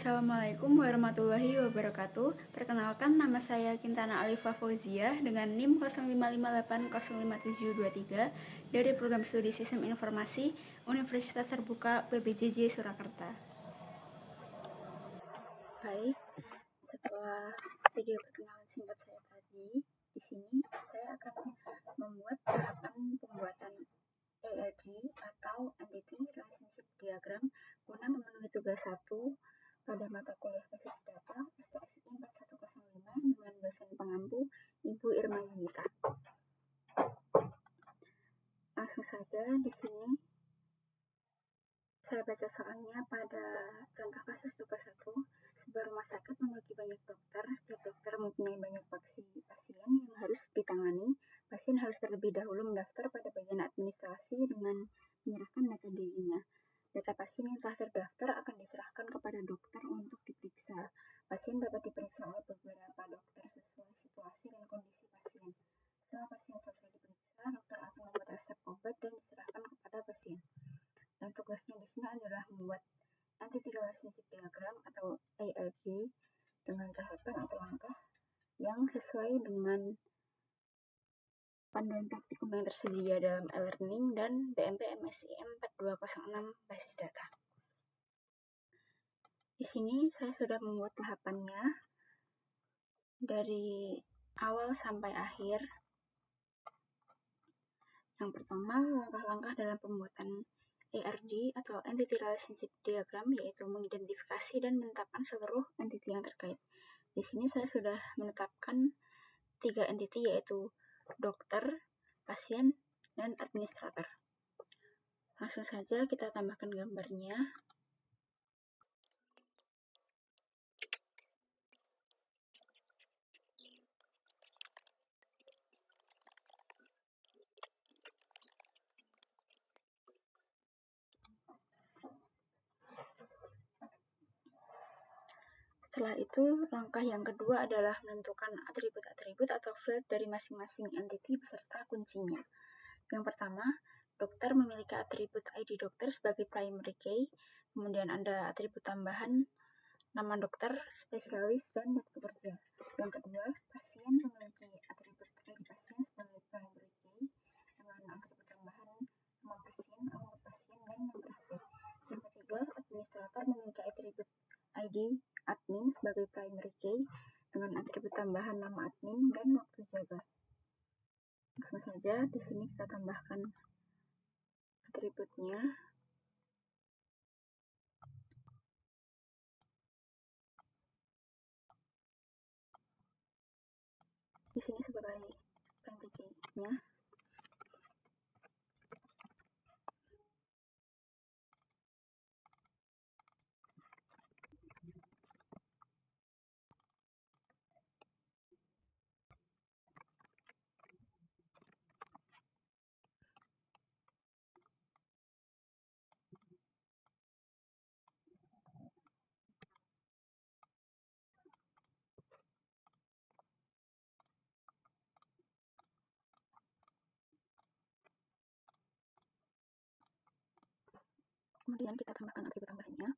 Assalamualaikum warahmatullahi wabarakatuh. Perkenalkan, nama saya Kintana Alifa Fauziah dengan NIM 0558055723 dari Program Studi Sistem Informasi Universitas Terbuka PBJJ Surakarta. Baik, setelah video perkenalan singkat saya tadi, di sini saya akan membuat tahapan pembuatan ERD atau Entity Relationship Diagram guna memenuhi tugas 1 pada mata kuliah basis data STSI 4105 dengan dosen pengampu Ibu Irma Yunita. Langsung saja di sini saya baca soalnya. Pada contoh kasus tugas 1, sebuah rumah sakit memiliki banyak dokter. Setiap dokter mempunyai banyak pasien yang harus ditangani. Pasien harus terlebih dahulu mendaftar pada bagian administrasi dengan menyerahkan data dirinya. Data pasien yang telah terdaftar akan diserahkan kepada dokter untuk diperiksa. Pasien dapat diperiksa oleh beberapa dokter sesuai situasi dan kondisi pasien. Setelah pasien selesai diperiksa, dokter akan membuat resep obat dan diserahkan kepada pasien. Dan tugasnya di sini adalah membuat Entity Relationship Diagram atau ARD dengan tahapan atau langkah yang sesuai dengan panduan praktikum yang tersedia dalam e-learning dan BMP MSIM 4206 basis data. Di sini saya sudah membuat tahapannya dari awal sampai akhir. Yang pertama, langkah-langkah dalam pembuatan ERD atau Entity Relationship Diagram, yaitu mengidentifikasi dan menetapkan seluruh entity yang terkait. Di sini saya sudah menetapkan 3 entity, yaitu dokter, pasien, dan administrator. Langsung saja kita tambahkan gambarnya. Setelah itu, langkah yang kedua adalah menentukan atribut-atribut atau field dari masing-masing entity beserta kuncinya. Yang pertama, dokter memiliki atribut ID dokter sebagai primary key, kemudian ada atribut tambahan nama dokter, spesialis, dan waktu kerja. Yang kedua, pasien memiliki atribut ID pasien sebagai primary key dengan atribut tambahan nama pasien, alamat pasien, dan nomor HP. Yang ketiga, administrator memiliki atribut ID admin sebagai primary key dengan atribut tambahan nama admin dan waktu jaga. Langsung saja di sini kita tambahkan atributnya. Di sini sebagai primary key-nya. Kemudian kita tambahkan atribut tambahannya.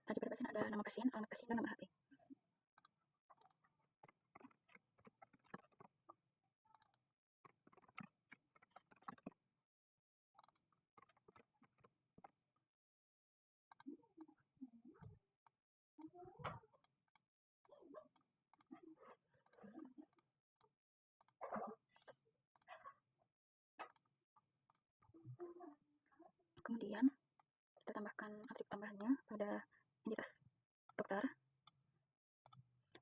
Tadi pada pasien ada nama pasien, alamat pasien, dan nomor HP. Kemudian kita tambahkan atribut tambahannya pada entitas dokter.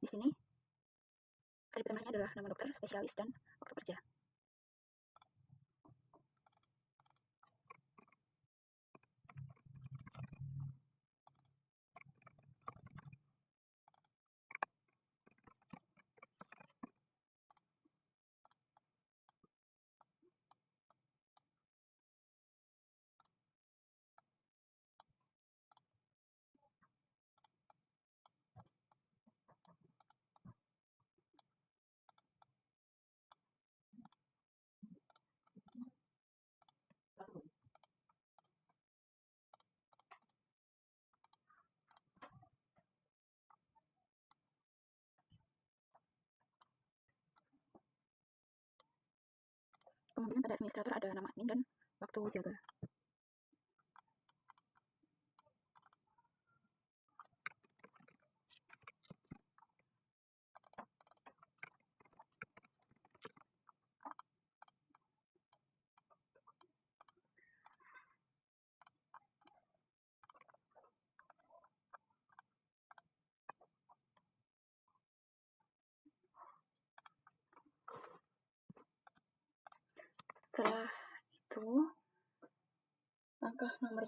Di sini atribut tambahannya adalah nama dokter, spesialis, dan waktu kerja. Kemudian pada administrator ada nama admin dan waktu jaga. Setelah itu, langkah nomor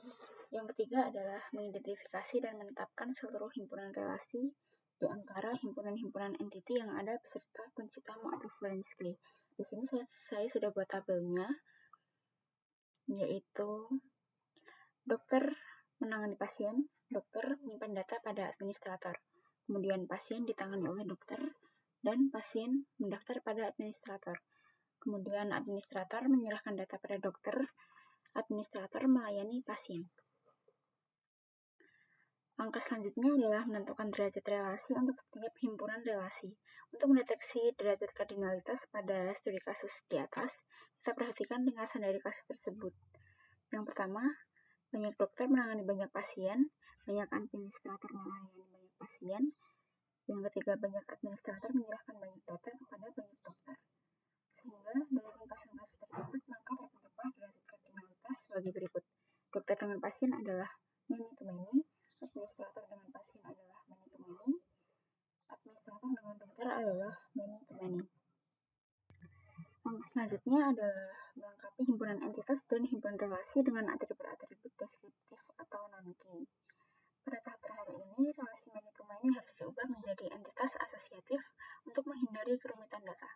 yang ketiga adalah mengidentifikasi dan menetapkan seluruh himpunan relasi di antara himpunan-himpunan entity yang ada beserta kunci tamu atau friends key. Di sini saya sudah buat tabelnya, yaitu dokter menangani pasien, dokter menyimpan data pada administrator, kemudian pasien ditangani oleh dokter, dan pasien mendaftar pada administrator. Kemudian administrator menyerahkan data pada dokter, administrator melayani pasien. Langkah selanjutnya adalah menentukan derajat relasi untuk setiap himpunan relasi. Untuk mendeteksi derajat kardinalitas pada studi kasus di atas, kita perhatikan ringkasan dari kasus tersebut. Yang pertama, banyak dokter menangani banyak pasien, banyak administrator melayani banyak pasien. Yang ketiga, banyak administrator menyerahkan banyak data kepada banyak dokter. Sehingga dari ringkasan kasus tersebut, maka terbentuklah derajat kardinalitas sebagai berikut. Dokter dengan pasien adalah many to many, administrator dengan pasien adalah many to many, administrator dengan dokter adalah many to many. Langkah selanjutnya adalah melengkapi himpunan entitas dan himpunan relasi dengan atribut-atribut deskriptif atau non-key. Pada tahap terakhir ini, relasi many to many harus diubah menjadi entitas asosiatif untuk menghindari kerumitan data.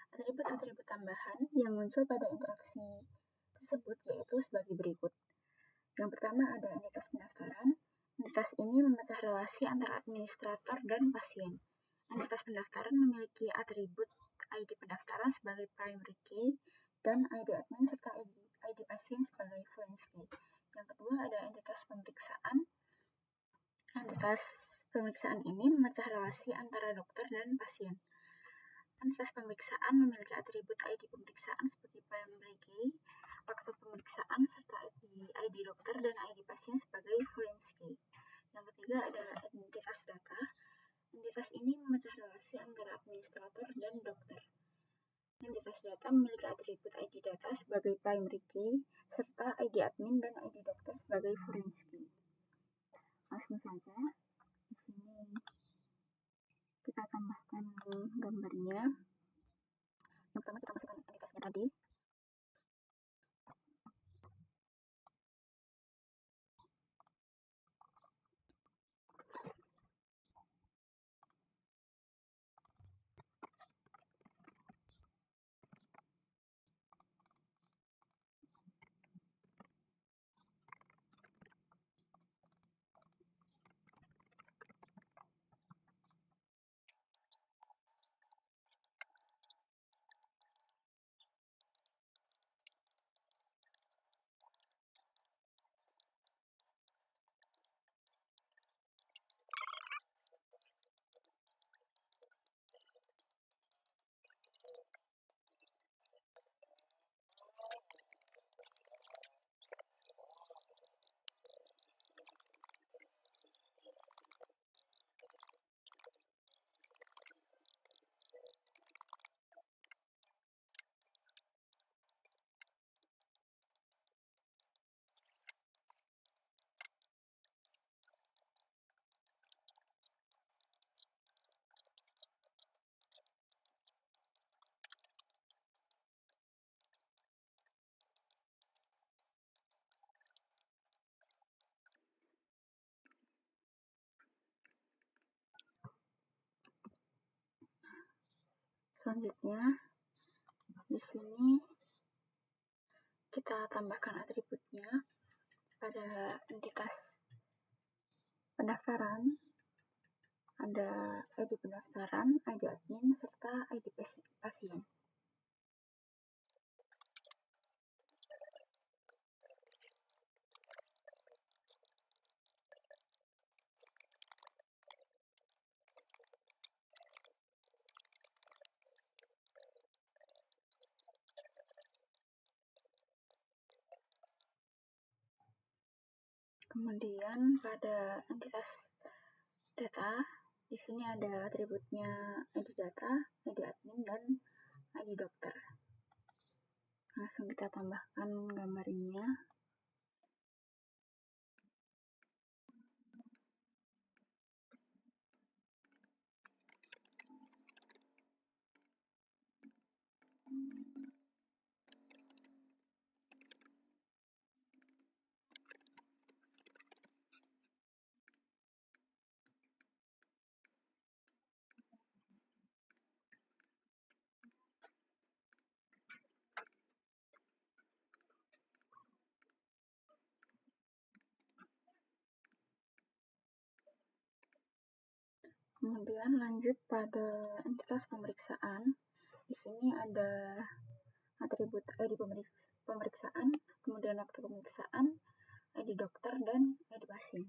Atribut-atribut tambahan yang muncul pada interaksi tersebut yaitu sebagai berikut. Yang pertama ada entitas pendaftaran. Entitas ini memecah relasi antara administrator dan pasien. Entitas pendaftaran memiliki atribut ID pendaftaran sebagai primary key dan ID admin serta ID pasien sebagai friends key. Yang kedua ada entitas pemeriksaan. Entitas pemeriksaan ini memecah relasi antara dokter dan pasien. Entitas pemeriksaan memiliki atribut ID pemeriksaan seperti primary key, waktu pemeriksaan, serta ID dokter dan ID pasien sebagai friends key. Yang ketiga adalah entitas data. Entitas ini memecah relasi antara administrator dan dokter. Entitas data memiliki atribut ID data sebagai primary key, serta ID admin dan ID dokter sebagai friends key. Langsung saja, di sini kita tambahkan gambarnya. Yang pertama kita masukkan entitasnya tadi. Selanjutnya, di sini kita tambahkan atributnya pada entitas pendaftaran. Ada ID pendaftaran, ID admin, serta ID pasien. Kemudian pada entitas data, di sini ada atributnya ID data, ID admin, dan ID dokter. Langsung kita tambahkan gambarnya. Kemudian lanjut pada entitas pemeriksaan. Di sini ada atribut ID pemeriksaan, kemudian waktu pemeriksaan, ID dokter, dan ID pasien.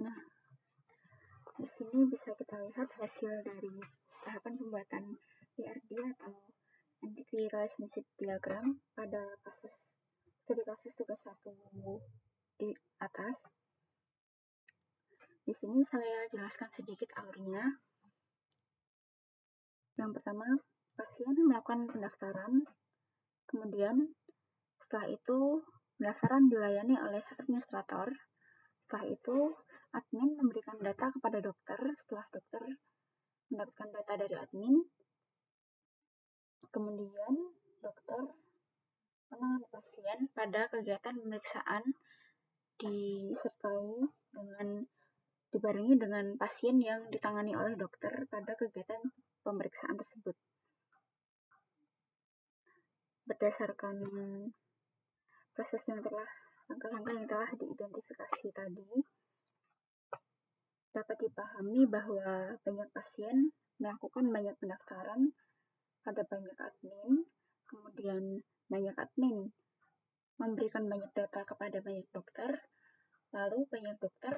Nah, di sini bisa kita lihat hasil dari tahapan pembuatan ERD atau Entity Relationship Diagram pada studi kasus tugas 1 di atas. Di sini saya jelaskan sedikit alurnya. Yang pertama, pasien melakukan pendaftaran, kemudian setelah itu pendaftaran dilayani oleh administrator. Setelah itu admin memberikan data kepada dokter. Setelah dokter mendapatkan data dari admin, kemudian dokter menangani pasien pada kegiatan pemeriksaan dibarengi dengan pasien yang ditangani oleh dokter pada kegiatan pemeriksaan tersebut. Berdasarkan proses langkah-langkah yang telah diidentifikasi tadi, dapat dipahami bahwa banyak pasien melakukan banyak pendaftaran pada banyak admin, kemudian banyak admin memberikan banyak data kepada banyak dokter, lalu banyak dokter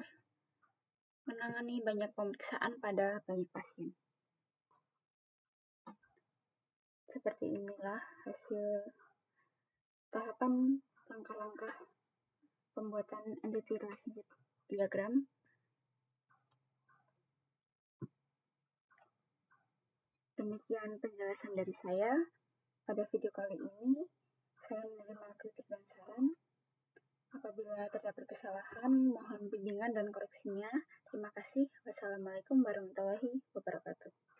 menangani banyak pemeriksaan pada banyak pasien. Seperti inilah hasil tahapan langkah-langkah pembuatan Entity Relationship Diagram. Demikian penjelasan dari saya. Pada video kali ini, saya menerima kritik dan saran. Apabila terdapat kesalahan, mohon bimbingan dan koreksinya. Terima kasih. Wassalamualaikum warahmatullahi wabarakatuh.